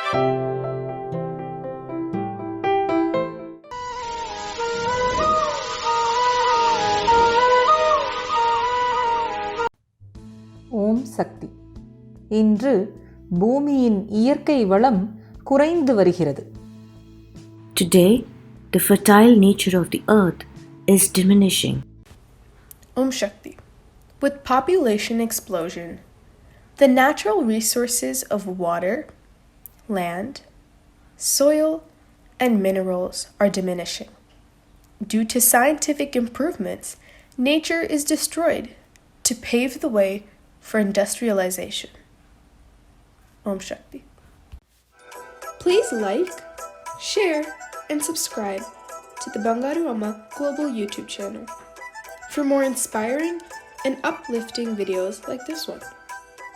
ஓம் சக்தி. இன்று பூமியின் இயற்கை வளம் குறைந்து வருகிறது. Today, the fertile nature of the earth is diminishing. Om Shakti. With population explosion, the natural resources of water, land, soil, and minerals are diminishing. Due to scientific improvements, nature is destroyed to pave the way for industrialization. Om Shakti. Please like, share, and subscribe to the Bangaru Amma global YouTube channel for more inspiring and uplifting videos like this one.